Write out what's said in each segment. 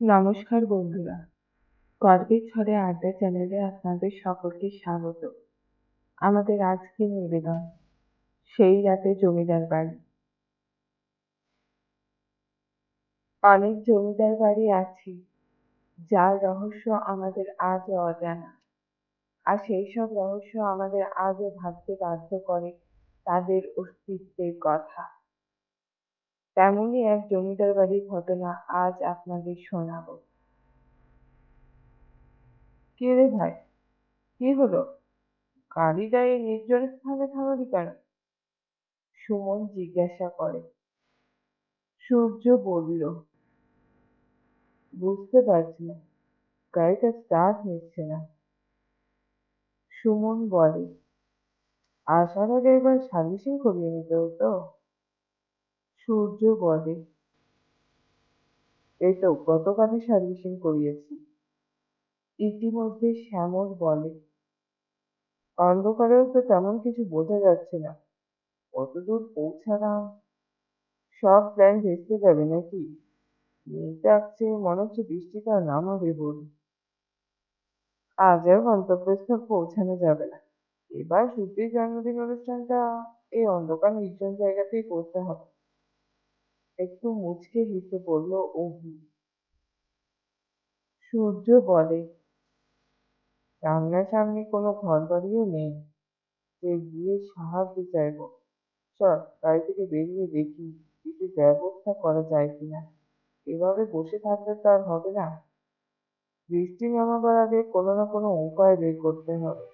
নমস্কার বন্ধুরা, গল্পের ছলে আড্ডা চ্যানেলে আপনাদের সকলকে স্বাগত। আমাদের আজকের নিবেদন সেই রাতে জমিদার বাড়ি। অনেক জমিদার বাড়ি আছে যার রহস্য আমাদের আজও অজানা, আর সেই সব রহস্য আমাদের আজও ভাবতে বাধ্য করে তাদের অস্তিত্বের কথা। তেমনই এক জমিদার বাড়ির ঘটনা আজ আপনাদের শোনাবো। কে রে ভাই, কি হলো? গাড়ি দাঁড়িয়ে নির্জন স্থানে থামালি কেন? সুমন জিজ্ঞাসা করে। সূর্য বলল, বুঝতে পারছি না, গাড়িটা স্টার্ট নিচ্ছে না। সুমন বলে, আসার আগে একবার সার্ভিসিং করিয়ে নিতে হতো। সূর্য বলে, এই তো গতকালই সার্ভিসিং করিয়েছি। ইতিমধ্যে শ্যামল বলে, অন্ধকারেও তো তেমন কিছু বোঝা যাচ্ছে না, কতদূর পৌঁছালাম? সব প্ল্যান ভেস্তে যাবে নাকি? মেঘ ডাকছে, মনে হচ্ছে বৃষ্টিটা নামাবে বলে। আজ আর গন্তব্যস্থল পৌঁছানো যাবে না, এবার সূর্যের জন্মদিন অনুষ্ঠানটা এই অন্ধকার নির্জন জায়গাতেই করতে হবে। একটু মুচকে হেসে বলল অভি। সূর্য বলে, সামনাসামনি কোনো ঘর বাড়িও নেই যে গিয়ে সাহায্য চাইবো। চল বাড়ি থেকে বেরিয়ে দেখি কিছু ব্যবস্থা করা যায় কিনা। এভাবে বসে থাকলে তো আর হবে না, বৃষ্টি নামাবার আগে কোনো না কোনো উপায় বের করতে হবে।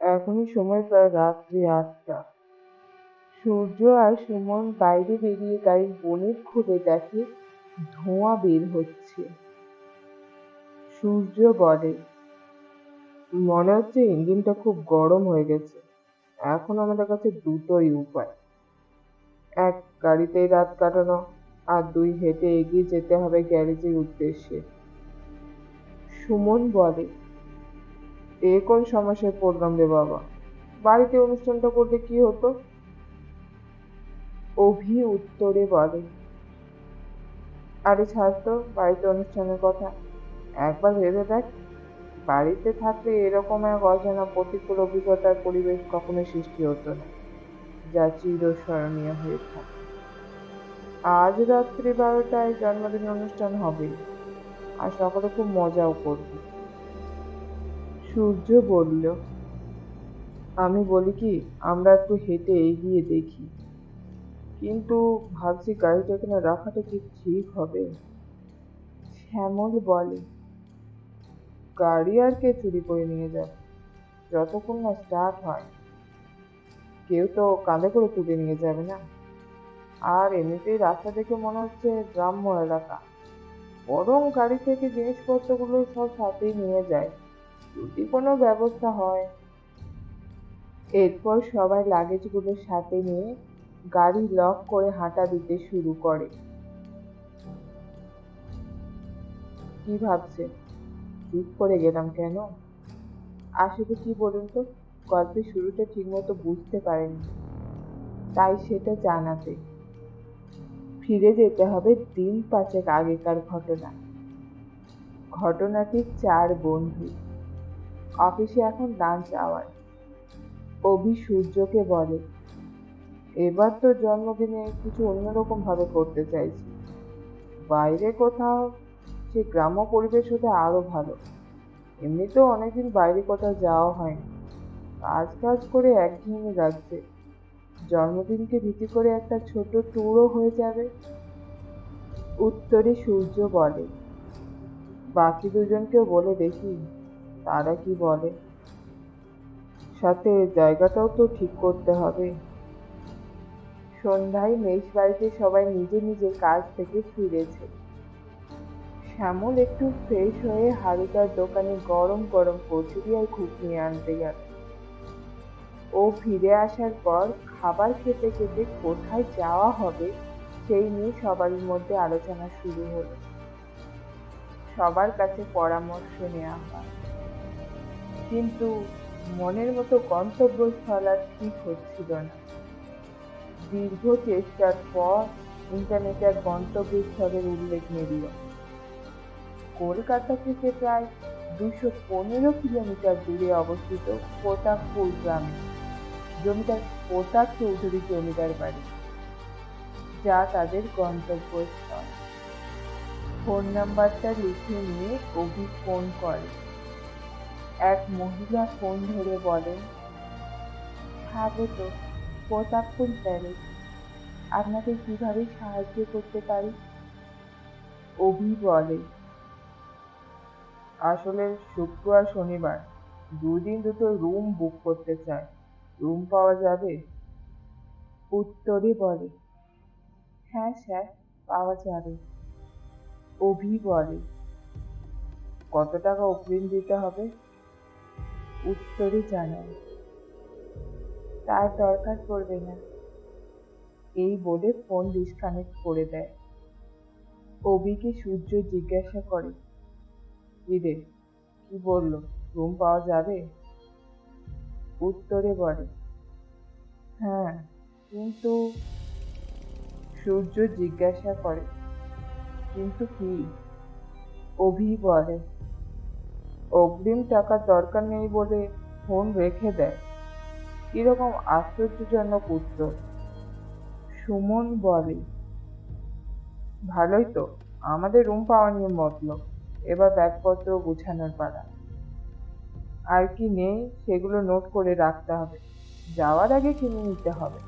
এখনই সময় প্রায় রাত্রি ৮টা। সূর্য আর সুমন বাইরে বেরিয়ে গাড়ির বনেট খুলে দেখে ধোঁয়া বের হচ্ছে। সূর্য বলে, মনে হচ্ছে ইঞ্জিনটা খুব গরম হয়ে গেছে। এখন আমাদের কাছে দুটোই উপায়, এক গাড়িতেই রাত কাটানো, আর দুই হেঁটে এগিয়ে যেতে হবে গ্যারেজের উদ্দেশ্যে। সুমন বলে, এ কোন সমস্যায় পড়লাম রে বাবা, বাড়িতে অনুষ্ঠানটা করলে কি হতো? অভি উত্তরে বলে, আরে ছাড় তো বাড়িতে অনুষ্ঠানের কথা, একবার ভেবে দেখ, বাড়িতে থাকলে এরকম এক অজানা প্রতিকূল অভিজ্ঞতার পরিবেশ কখনো সৃষ্টি হতো না, যা চিরস্মরণীয় হয়ে থাকে। আজ রাত্রি 12টায় জন্মদিন অনুষ্ঠান হবে, আর সকলে খুব মজাও করবে। সূর্য বলল, আমি বলি কি, আমরা একটু হেঁটে এগিয়ে দেখি, কিন্তু ভাবছি গাড়িটা এখানে রাখাটা কি ঠিক হবে? শ্যামল বলে, গাড়ি আর কে চুরি করে নিয়ে যাবে, যতক্ষণ না স্টার্ট হয়। কেউ তো কাঁধে করে তুলে নিয়ে যাবে না। আর এমনিতেই রাস্তা দেখে মনে হচ্ছে গ্রাম্য এলাকা, বরং গাড়ি থেকে জিনিসপত্রগুলো সব সাথেই নিয়ে যায়, যদি কোনো ব্যবস্থা হয়। এরপর সবাই লাগেজগুলো সাথে নিয়ে গাড়ি লক করে হাঁটা দিতে শুরু করে। কি ভাবছেন, চুপ করে গেলাম কেন? আসলে কি বলুন তো, গল্পের শুরুটা ঠিকমতো বুঝতে পারেনি, তাই সেটা জানাতে ফিরে যেতে হবে দিন ৫ আগেকার ঘটনা। ঘটনাটি ৪ বন্ধু। অফিসে এখন লাঞ্চ আওয়ার। অভি সূর্যকে বলে, এবার তো জন্মদিনে কিছু অন্যরকম ভাবে করতে চাইছি, বাইরে কোথাও, সে গ্রাম্য পরিবেশ হতে আরো ভালো। এমনিতেও অনেকদিন বাইরে কোথাও যাওয়া হয়নি, কাজ কাজ করে একঘেয়েমি লাগছে। জন্মদিনকে ভিত্তি করে একটা ছোট ট্যুরও হয়ে যাবে। উত্তরে সূর্য বলে, বাকি দুজনকেও বলে দেখি তারা কি বলে, সাথে জায়গাটাও তো ঠিক করতে হবে। সন্ধ্যায় মেস বাড়িতে সবাই নিজে নিজের কাজ থেকে ফিরেছে। শ্যামল একটু ফ্রেশ হয়ে হারুদার দোকানে গরম গরম কচুরি আর ঘুগনি আনতে গেল। ও ফিরে আসার পর খাবার খেতে খেতে কোথায় যাওয়া হবে সেই নিয়ে সবার মধ্যে আলোচনা শুরু হলো। সবার কাছে পরামর্শ নেওয়া হয়, কিন্তু মনের মতো গন্তব্যস্থল আর ঠিক হচ্ছিল না। দীর্ঘ চেষ্টার পর ইন্টারনেটে এক গন্তব্যস্থলের উল্লেখ মিলল। কলকাতা থেকে প্রায় 215 কিলোমিটার দূরে অবস্থিত প্রতাপপুর গ্রামে জমিদার প্রতাপ চৌধুরী জমিদার বাড়ি, যা তাদের গন্তব্যস্থল। ফোন নাম্বারটা লিখে নিয়ে অভি ফোন করে। এক মহিলা ফোন ধরে বলেন, স্বাগত, প্রতাপপুর প্যালেস, আপনাকে কিভাবে সাহায্য করতে পারি? অভি বলে, আসলে শুক্র আর শনিবার দুদিন দুটো রুম বুক করতে চাই, রুম পাওয়া যাবে? উত্তরে বলে, হ্যাঁ স্যার, পাওয়া যাবে। অভি বলে, কত টাকা অগ্রিম দিতে হবে? উত্তরে জানায়, তার দরকার পড়বে না। এই বলে ফোন ডিসকানেক্ট করে দেয়। অভিকে সূর্য জিজ্ঞাসা করে, কিরে, কি বললো, রুম পাওয়া যাবে? উত্তরে বলে, হ্যাঁ, কিন্তু সূর্য জিজ্ঞাসা করে, কিন্তু কি? অভি বলে, অগ্রিম টাকার দরকার নেই বলে ফোন রেখে দেয়। কিরকম আশ্চর্যজনক উত্তর। সুমন বলে, ভালোই তো, আমাদের রুম পাওয়া নিয়ে মতলব, এবার ব্যাগপত্র গুছানোর পালা। আর কি নেই সেগুলো নোট করে রাখতে হবে, যাওয়ার আগে কিনে নিতে হবে।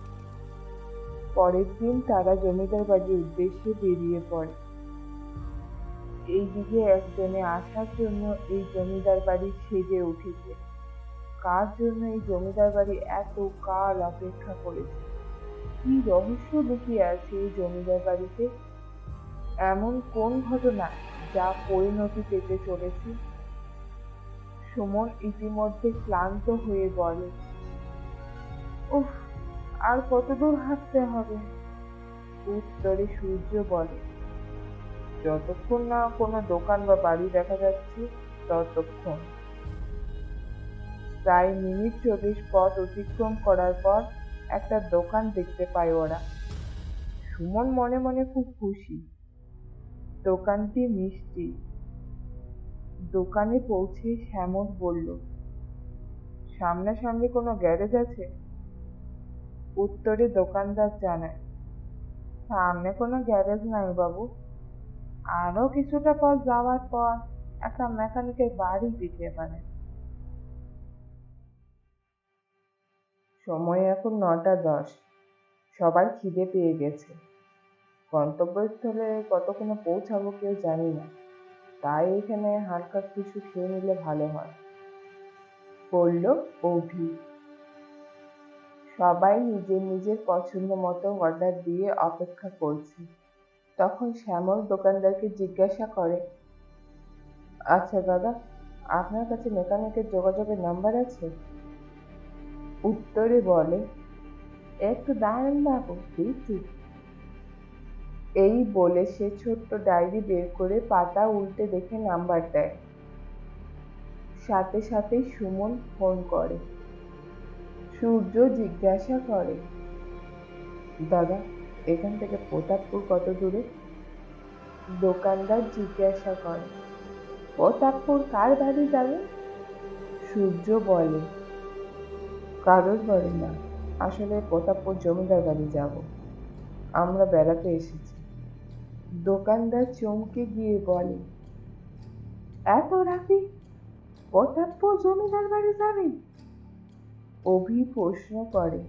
পরের দিন তারা জমিদার বাড়ির উদ্দেশ্যে বেরিয়ে পড়ে। এইদিকে একজনে আসার জন্য এই জমিদার বাড়ি সেজে উঠেছে। কার জন্য এই জমিদার বাড়ি এত কাল অপেক্ষা করেছে? কি রহস্য লুকিয়ে আছে এই জমিদার বাড়িতে? এমন কোন ঘটনা যা পরিণতি পেতে চলেছে? সুমন ইতিমধ্যে ক্লান্ত হয়ে বলে, উফ, আর কতদূর হাঁটতে হবে? উত্তরে সূর্য বলে, যতক্ষণ না কোনো দোকান বা বাড়ি দেখা যাচ্ছে ততক্ষণ। প্রায় মিনিট 40 পথ অতিক্রম করার পর একটা দোকান দেখতে পায় ওরা। সুমন মনে মনে খুব খুশি। দোকানটি মিষ্টি। দোকানে পৌঁছে শ্যামল বলল, সামনাসামনি কোনো গ্যারেজ আছে? উত্তরে দোকানদার জানায়, সামনে কোনো গ্যারেজ নাই বাবু, আরো কিছুটা পথ যাওয়ার পর একটা মেকানিকের বাড়ি দিতে পারে। সময় এখন 9টা 10। সবার খিদে পেয়ে গেছে। গন্তব্যস্থলে কতক্ষণে পৌঁছাবো কেউ জানি না, তাই এখানে হালকা কিছু খেয়ে নিলে ভালো হয়, বলল অভি। সবাই নিজের নিজের পছন্দ মতো অর্ডার দিয়ে অপেক্ষা করছে। তখন শ্যামল দোকানদারকে জিজ্ঞাসা করে, আচ্ছা দাদা, আপনার কাছে মেকানিকের যোগাযোগের নাম্বার আছে? উত্তরে বলে, একটু দাঁড়ান বাবু, দিচ্ছি। এই বলে সে ছোট্ট ডায়েরি বের করে পাতা উল্টে দেখে নাম্বার দেয়। সাথে সাথেই সুমন ফোন করে। সূর্য জিজ্ঞাসা করে, দাদা, এখান থেকে প্রতাপপুর কত দূরে? দোকানদার জিজ্ঞাসা করে, প্রতাপপুর কার বাড়ি যাবে? সূর্য বলে, কারোর বাড়ি না, আসলে প্রতাপপুর জমিদার বাড়ি যাব, আমরা বেড়াতে এসেছি। দোকানদার চমকে গিয়ে বলে, এত রাতে প্রতাপপুর জমিদার বাড়ি যাবে? অভি প্রশ্ন করে,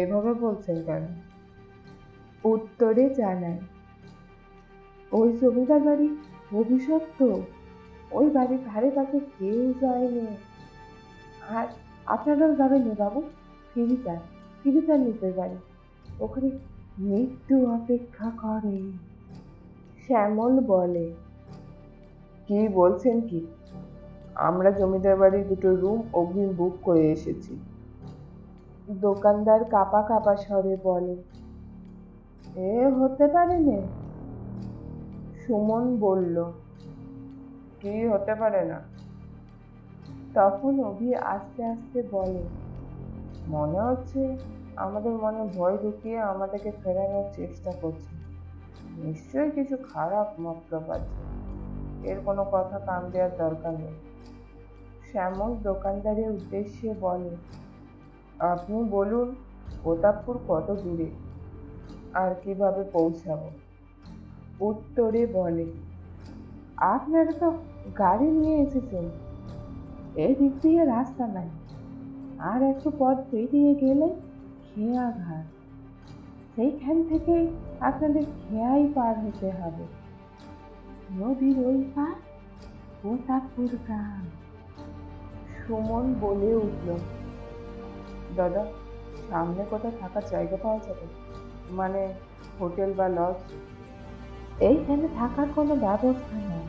এভাবে বলছেন কেন? উত্তরে জানায়, ওই জমিদার বাড়ি ভবিষ্যৎ, ওই বাড়ির ধারে কাছে কেউ যায়নি। আর আপনারাও যাবেন না বাবু, ফিরে যান, ফিরে যান নিজের বাড়ি, ওখানে মৃত্যু অপেক্ষা করে। শ্যামল বলে, কি বলছেন কি? আমরা জমিদার বাড়ির দুটো রুম অগ্রিম বুক করে এসেছি। দোকানদার কাঁপা কাঁপা স্বরে বলে, এ হতে পারে না। সুমন বলল, কি হতে পারে না? তখন অভি আস্তে আস্তে বলে, মনে হচ্ছে আমাদের মনে ভয় ঢুকিয়ে আমাদেরকে ফেরানোর চেষ্টা করছে, নিশ্চয়ই কিছু খারাপ মতলব আছে। এর কোনো কথা কান দেওয়ার দরকার নেই। শ্যামল দোকানদারের উদ্দেশ্যে বলে, আপনি বলুন প্রতাপপুর কত দূরে আর কিভাবে পৌঁছাবো? উত্তরে বলে, আপনারা তো গাড়ি নিয়ে এসেছেন, এই দিক দিয়ে রাস্তা নাই, আর একটু পথ পেরিয়ে গেলে খেয়া ঘাট, সেইখান থেকে আপনাদের খেয়াই পার হতে হবে। নদীর ওই পার প্রতাপপুর গ্রাম। সুমন বলে উঠল, দাদা সামনে কোথাও থাকার জায়গা পাওয়া যাবে, মানে হোটেল বা লজ? এইখানে থাকার কোনো ব্যবস্থা নেই,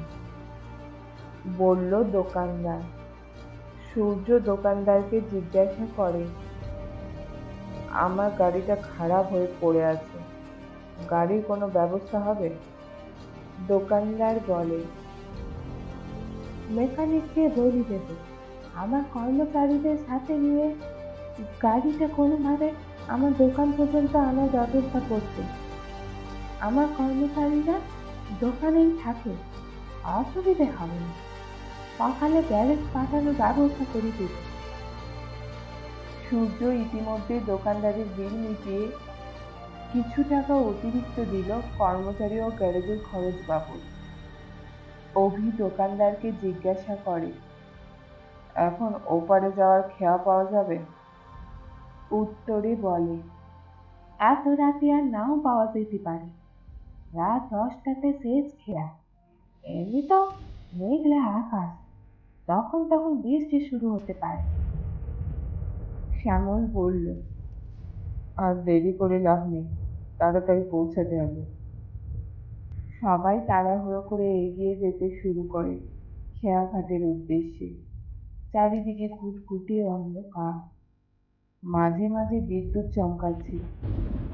বলল দোকানদার। সূর্য দোকানদারকে জিজ্ঞাসা করে, আমার গাড়িটা খারাপ হয়ে পড়ে আছে, গাড়ির কোনো ব্যবস্থা হবে? দোকানদার বলে, মেকানিককে বলে দেবে আমার কর্মচারীদের সাথে নিয়ে গাড়িটা কোনোভাবে আমার দোকান পর্যন্ত আনার ব্যবস্থা করতে। আমার কর্মচারীরা দোকানেই থাকে, অসুবিধে হবে না, সকালে গ্যারেজ পাঠানোর ব্যবস্থা করে দেবে। সূর্য ইতিমধ্যে দোকানদারের বিল মিটিয়ে কিছু টাকা অতিরিক্ত দিল কর্মচারী ও গ্যারেজের খরচ বাবদ। অভি দোকানদারকে জিজ্ঞাসা করে, এখন ওপারে যাওয়ার খেয়া পাওয়া যাবে? উত্তরে বলে, এত রাতে আর নাও পাওয়া যেতে পারে, রাত 10টাতে শেষ খেয়া। এমনি তো মেঘলা আকাশ, তখন বৃষ্টি শুরু হতে পারে। শ্যামল বলল, আর দেরি করে লাভ নেই, তাড়াতাড়ি পৌঁছাতে হবে। সবাই তাড়াহুড়ো করে এগিয়ে যেতে শুরু করে খেয়াঘাটের উদ্দেশ্যে। চারিদিকে ঘুটঘুটে অন্ধকার, মাঝে মাঝে বিদ্যুৎ চমকাচ্ছে।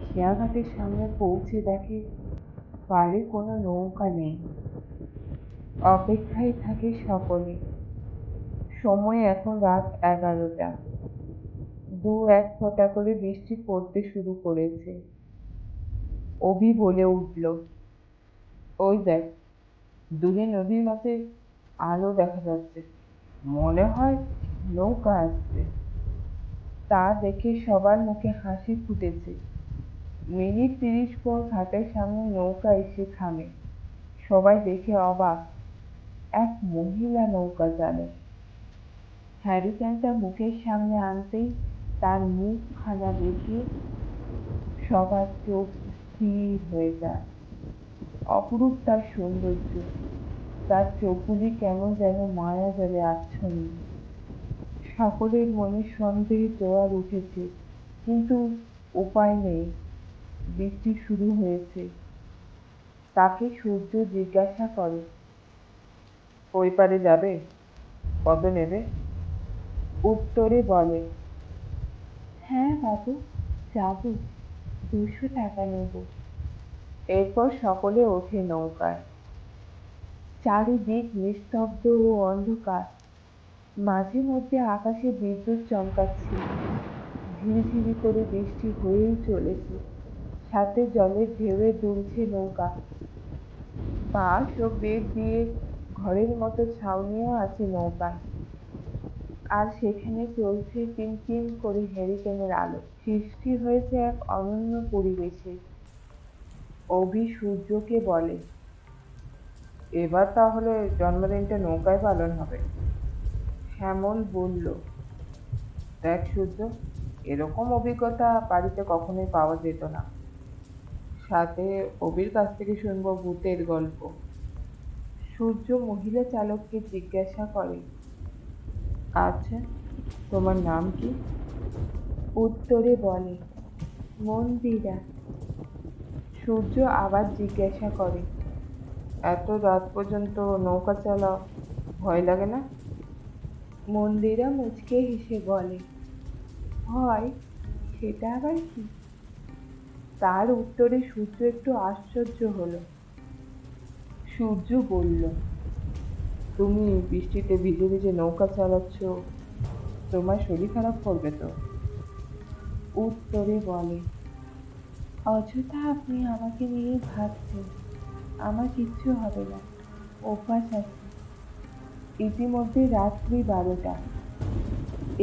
খেয়াঘাটের সামনে পৌঁছে দেখে পাড়ে কোনো নৌকা নেই। অপেক্ষায় থাকে সকলে। সময় এখন রাত 11টা। দু এক ফোঁটা করে বৃষ্টি পড়তে শুরু করেছে। অভি বলে উঠল, ওই দেখ, দূরে নদীর মাঝে আলো দেখা যাচ্ছে, মনে হয় নৌকা আসছে। তা দেখে সবার মুখে হাসি ফুটেছে। মিনিট 30 পর ঘাটের সামনে নৌকা এসে থামে। সবাই দেখে অবাক, এক মহিলা নৌকা চালক। হ্যারিকেনটা মুখের সামনে আনতেই তার মুখখানা দেখে সবার চোখ স্থির হয়ে যায়। অপরূপ তার সৌন্দর্য, তার চোখগুলি কেমন যেন মায়া জালে আচ্ছন্ন। সকলের মনে সন্দেহের জোয়ার উঠেছে, কিন্তু উপায় নেই, বৃষ্টি শুরু হয়েছে। তাকে সূর্য জিজ্ঞাসা করে, ওই পারে যাবে? কত নেবে? উত্তরে বলে, হ্যাঁ বাবু, যাব, 200 টাকা নেব। এরপর সকলে ওঠে নৌকায়। চারিদিক নিস্তব্ধ ও অন্ধকার, মাঝে মধ্যে আকাশে বিদ্যুৎ চমকাচ্ছে। ঝিরিঝিরি করে বৃষ্টি হয়েই চলেছে, সাথে জলের ঢেউয়ে দুলছে নৌকা। বাঁশ ও বেত দিয়ে ঘরের মতো ছাউনিও আছে নৌকায়, আর সেখানে চলছে টিমটিম করে হ্যারিকেনের আলো। সৃষ্টি হয়েছে এক অনন্য পরিবেশে। অভি সূর্যকে বলে, এবার তাহলে জন্মদিনটা নৌকায় পালন হবে। শ্যামল বলল, দেখ সূর্য, এরকম অভিজ্ঞতা বাড়িতে কখনোই পাওয়া যেত না। সাথে অভির কাছ থেকে শুনবো ভূতের গল্প। সূর্য মহিলা চালককে জিজ্ঞাসা করে, আচ্ছা তোমার নাম কি? উত্তরে বলে, মন্দিরা। সূর্য আবার জিজ্ঞাসা করে, এত রাত পর্যন্ত নৌকা চালাও, ভয় লাগে না? মন্দিরা মুচকে হেসে বলে, ভয়? সেটা আবার কি? তার উত্তরে সূর্য একটু আশ্চর্য হলো। সূর্য বলল, তুমি বৃষ্টিতে ভিজে ভিজে নৌকা চালাচ্ছ, তোমার শরীর খারাপ করবে তো? উত্তরে বলে, অযথা আপনি আমাকে নিয়ে ভাবছেন, আমার কিচ্ছু হবে না, অভ্যাস আছে। ইতিমধ্যে রাত্রি 12টা।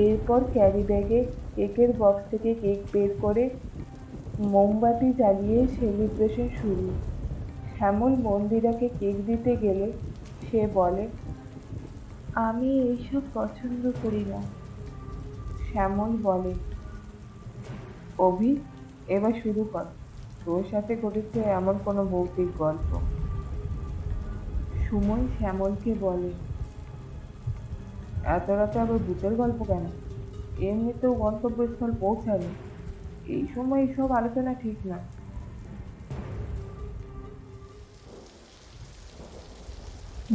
এরপর ক্যারি ব্যাগে কেকের বক্স থেকে কেক বের করে মোমবাতি জ্বালিয়ে সেলিব্রেশন শুরু। শ্যামল মন্দিরাকে কেক দিতে গেলে সে বলে, আমি এইসব পছন্দ করি না। শ্যামল বলে, অভি, এবার শুরু কর, তোর সাথে ঘটেছে এমন কোনো ভৌতিক গল্প। সুমন শ্যামলকে বলে, এত রাতে আবার ভূতের গল্প কেন? এমনিতেও গন্তব্যস্থল পৌঁছানি, এই সময় এসব আলোচনা ঠিক না।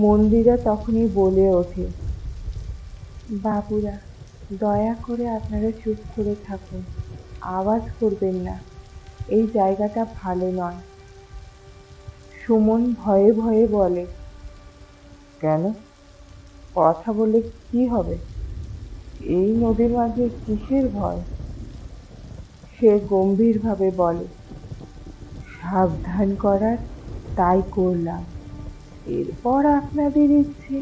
মন্দিরা তখনই বলে ওঠে, বাবুরা, দয়া করে আপনারা চুপ করে থাকুন, আওয়াজ করবেন না, এই জায়গাটা ভালো নয়। সুমন ভয়ে ভয়ে বলে, কেন? কথা বলে কি হবে? এই নদীর মাঝে কিসের ভয়? সে গম্ভীরভাবে বলে, সাবধান করার তাই করলাম, এরপর আপনাদের ইচ্ছে।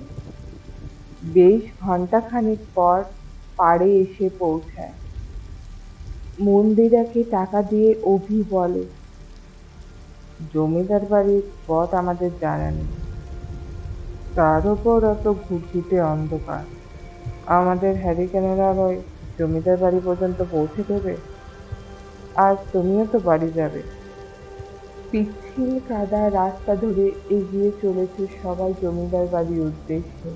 বেশ ঘন্টাখানেক পর পাড়ে এসে পৌঁছায়। মন্দিরাকে টাকা দিয়ে অভি বলে, জমিদার বাড়ির পথ আমাদের জানা নেই, তার ওপর অত ঘুটঘুটে অন্ধকার, আমাদের হ্যারিকেনেরা আবার জমিদার বাড়ি পর্যন্ত পৌঁছে দেবে? আজ তুমিও তো বাড়ি যাবে। পিচ্ছিল কাদা রাস্তা ধরে এগিয়ে চলেছে সবাই জমিদার বাড়ির উদ্দেশ্যে।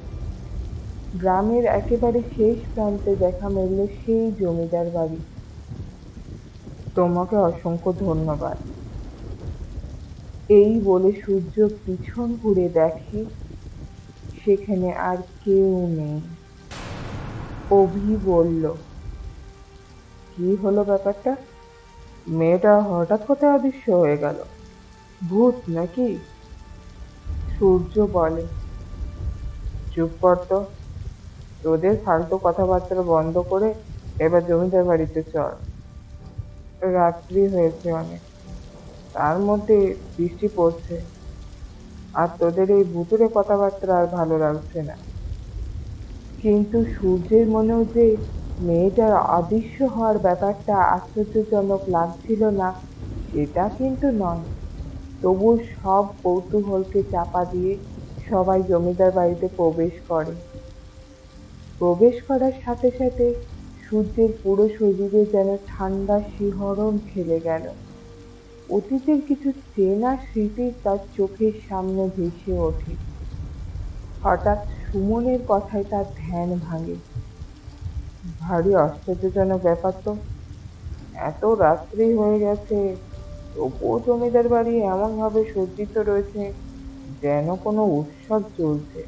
গ্রামের একেবারে শেষ প্রান্তে দেখা মিলল সেই জমিদার বাড়ি। তোমাকে অসংখ্য ধন্যবাদ, এই বলে সূর্য পিছন ঘুরে দেখে সেখানে আর কেউ নেই। অভি বলল, কি হলো ব্যাপারটা? মেয়েটা হঠাৎ কোথায় অদৃশ্য হয়ে গেল? ভূত নাকি? সূর্য বলে, চুপ কর তো, তোদের ফালতু কথাবার্তা বন্ধ করে এবার জমিদার বাড়িতে চল। রাত্রি হয়েছে অনেক, তার মধ্যে বৃষ্টি পড়ছে, আর তোদের এই ভুতুড়ে কথাবার্তা আর ভালো লাগছে না। কিন্তু সূর্যের মনেও যে মেয়েটার অদৃশ্য হওয়ার ব্যাপারটা আশ্চর্যজনক লাগছিল না সেটা কিন্তু নয়। তবু সব কৌতূহলকে চাপা দিয়ে সবাই জমিদার বাড়িতে প্রবেশ করে। প্রবেশ করার সাথে সাথে সূর্যের পুরো শরীরে যেন ঠান্ডা শিহরণ খেলে গেল। অতীতের কিছু চেনা স্মৃতি তার চোখের সামনে ভেসে ওঠে। হঠাৎ সুমনের কথায় তার ধ্যান ভাঙে। ভারী আশ্চর্যজনক ব্যাপার তো, এত রাত্রি হয়ে গেছে তবুও জমিদার বাড়ি এমন ভাবে সজ্জিত রয়েছে যেন কোনো উৎসব চলছে।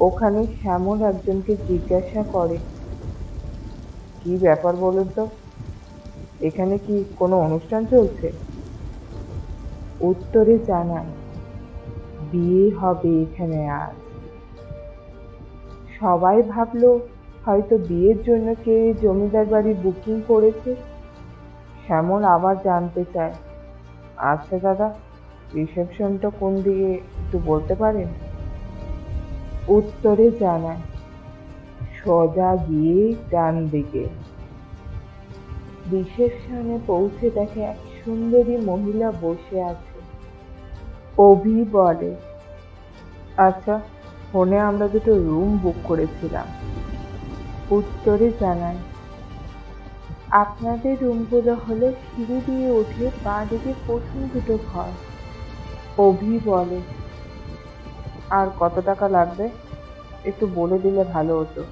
ওখানে শ্যামল একজনকে জিজ্ঞাসা করে, কি ব্যাপার বলুন তো, এখানে কি কোনো অনুষ্ঠান চলছে? উত্তরে জানায়, বিয়ে হবে এখানে আজ। সবাই ভাবলো হয়তো বিয়ের জন্য কে জমিদার বাড়ি বুকিং করেছে। শ্যামল আবার জানতে চায়, আচ্ছা দাদা, রিসেপশনটা কোন দিকে একটু বলতে পারেন? উত্তরে জানায়, সোজা গিয়ে ডান দিকে। রিসেপশনে পৌঁছে দেখে এক সুন্দরী মহিলা বসে আছে। অভি বলে, আচ্ছা, ফোনে আমরা দুটো রুম বুক করেছিলাম। উত্তরে জানায়, আপনাদের রুমগুলো হলো সিঁড়ি দিয়ে উঠে বাঁ দিকে প্রথম দুটো ঘর। অভি বলে, আর কত টাকা লাগবে একটু বলে দিলে ভালো হতো,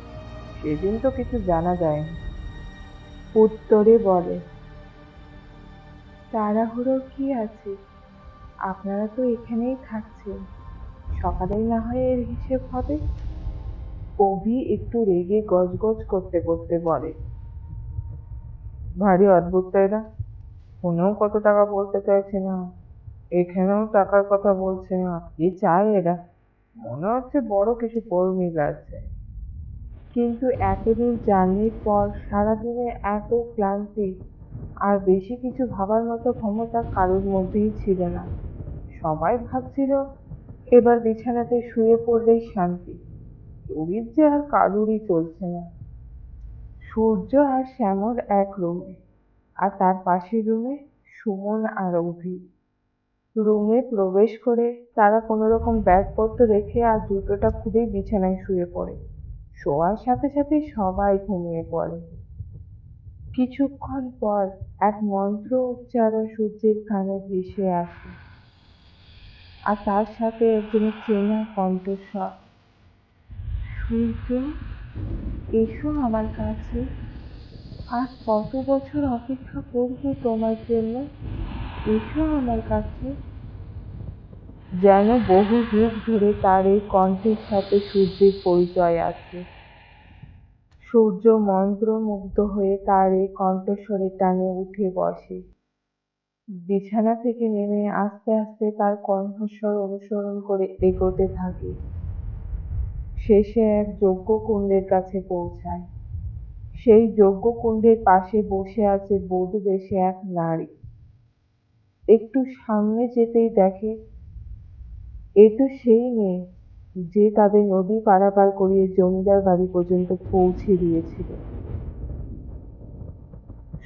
সেদিন তো কিছু জানা যায়নি। উত্তরে বলে, তাড়াহুড়োর কি আছে, আপনারা তো এখানেই থাকছেন, সকালেই না হয় এর হিসেব হবে। অভি একটু রেগে গজগজ করতে করতে বলে, ভারী অদ্ভুত তাই না? ফোনেও কত টাকা বলতে চাইছে না, এখানেও টাকার কথা বলছে না, কি চায় এরা? মনে হচ্ছে বড় কিছু কর্মী আছে। কিন্তু এতদূর জার্নির পর সারাদিনে এত ক্লান্তি আর বেশি কিছু ভাবার মতো ক্ষমতা কারোর মধ্যেই ছিল না। সবাই ভাবছিল এবার বিছানাতে শুয়ে পড়লেই শান্তি। শরীর যে আর কারুরই চলছে না। সূর্য আর শ্যামল এক রুমে, আর তার পাশের রুমে সুমন আর অভি। রুমে প্রবেশ করে তারা কোনোরকম ব্যাগপত্র রেখে আর জুতোটা খুলেই বিছানায় শুয়ে পড়ে। শোয়ার সাথে সাথে সবাই ঘুমিয়ে পড়ে। কিছুক্ষণ পর এক মন্ত্র উচ্চারণ সূর্যের কানে ভেসে আসে, আর তার সাথে একজনের চেনা কণ্ঠস্বর, সূর্য এসো আমার কাছে, আর কত বছর অপেক্ষা করবো তোমার জন্য, এসো আমার কাছে। যেন বহু যুগ ধরে তার এই কণ্ঠের সাথে সূর্যের পরিচয় আছে। সূর্য মন্ত্রমুগ্ধ হয়ে তার এই কণ্ঠস্বরের টানে উঠে বসে। বিছানা থেকে নেমে আস্তে আস্তে তার কণ্ঠস্বর অনুসরণ করে এগোতে থাকে। শেষে এক যজ্ঞকুণ্ডের কাছে পৌঁছায়। সেই যজ্ঞকুণ্ডের পাশে বসে আছে বধূ বেশে এক নারী। একটু সামনে যেতেই দেখে এ তো সেই মেয়ে যে তাদের নদী পারাপার করিয়ে জমিদার বাড়ি পর্যন্ত পৌঁছে দিয়েছিল।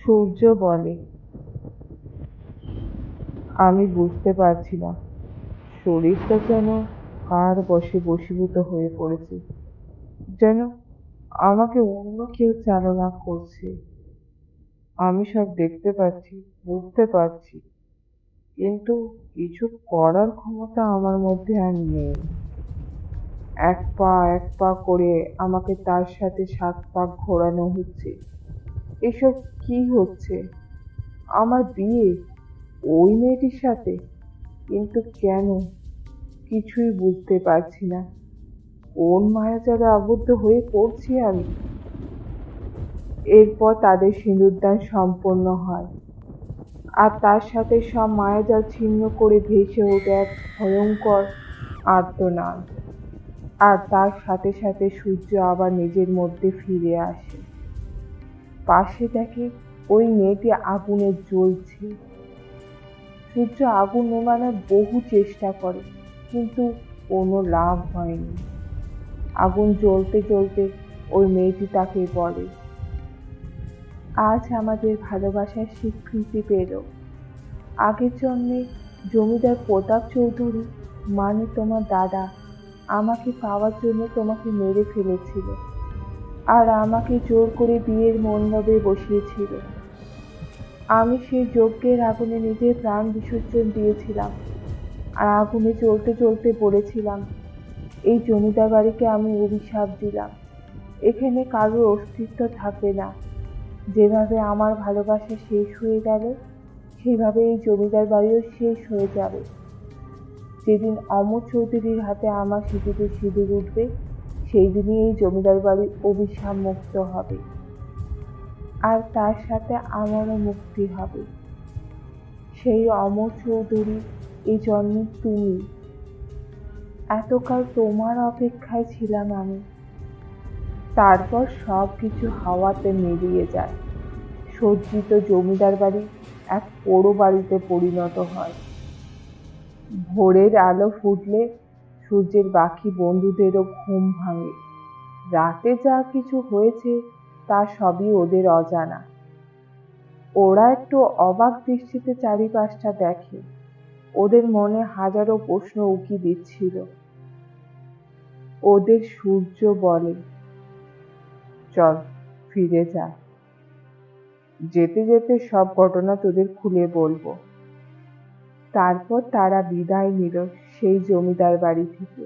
সূর্য বলে, আমি বুঝতে পারছিলাম শরীরটা যেন কার বশে বশীভূত হয়ে পড়েছে, যেন আমাকে অন্য কেউ চালনা করছে। আমি সব দেখতে পাচ্ছি, বুঝতে পারছি, কিন্তু কিছু করার ক্ষমতা আমার মধ্যে আর নেই। এক পা করে আমাকে তার সাথে 7 পাক ঘোরানো হচ্ছে। এসব কি হচ্ছে? আমার বিয়ে ওই মেয়েটির সাথে, কিন্তু কেন? কিছুই বুঝতে পারছি না। কোন মায়াজালে আবদ্ধ হয়ে পড়ছি আমি? এরপর তাদের সিঁদুরদান সম্পন্ন হয়, আর তার সাথে সব মায়াজাল ছিন্ন করে ভেসে ওঠে এক ভয়ঙ্কর আর্তনাদ। আর তার সাথে সাথে সূর্য আবার নিজের মধ্যে ফিরে আসে। পাশে দেখে ওই মেয়েটি আগুনে জ্বলছে। সূর্য আগুন নেভানোর বহু চেষ্টা করে, কিন্তু কোনো লাভ হয়নি। আগুন জ্বলতে জ্বলতে ওই মেয়েটি তাকে বলে, আজ আমাদের ভালোবাসার স্বীকৃতি পেল। আগের জন্মে জমিদার প্রতাপ চৌধুরী মানে তোমার দাদা আমাকে পাওয়ার জন্য তোমাকে মেরে ফেলেছিল, আর আমাকে জোর করে বিয়ের মণ্ডপে বসিয়েছিল। আমি সেই যজ্ঞের আগুনে নিজের প্রাণ বিসর্জন দিয়েছিলাম, আর আগুনে জ্বলতে জ্বলতে বলেছিলাম, এই জমিদার বাড়িকে আমি অভিশাপ দিলাম, এখানে কারোর অস্তিত্ব থাকবে না। যেভাবে আমার ভালোবাসা শেষ হয়ে গেল, সেভাবে এই জমিদার বাড়িও শেষ হয়ে যাবে। যেদিন অমর চৌধুরীর হাতে আমার সিঁদুরে সিঁদুর উঠবে, সেই দিনই এই জমিদার বাড়ির অভিশাপ মুক্ত হবে, আর তার সাথে আমারও মুক্তি হবে। সেই অমর চৌধুরী এই জন্মে তুমি। এতকাল তোমার অপেক্ষায় ছিলাম আমি। তারপর সব কিছু হাওয়াতে মিলিয়ে যায়। সজ্জিত জমিদার বাড়ি এক পোড়ো বাড়িতে পরিণত হয়। ভোরের আলো ফুটলে সূর্যের বাকি বন্ধুদেরও ঘুম ভাঙে। রাতে যা কিছু হয়েছে তা সবই ওদের অজানা। ওরা একটু অবাক দৃষ্টিতে চারিপাশটা দেখে। ওদের মনে হাজারো প্রশ্ন উকি দিচ্ছিল। ওদের সূর্য বলে, চল ফিরে যা, যেতে যেতে সব ঘটনা তোদের খুলে বলবো। তারপর তারা বিদায় নিল সেই জমিদার বাড়ি থেকে।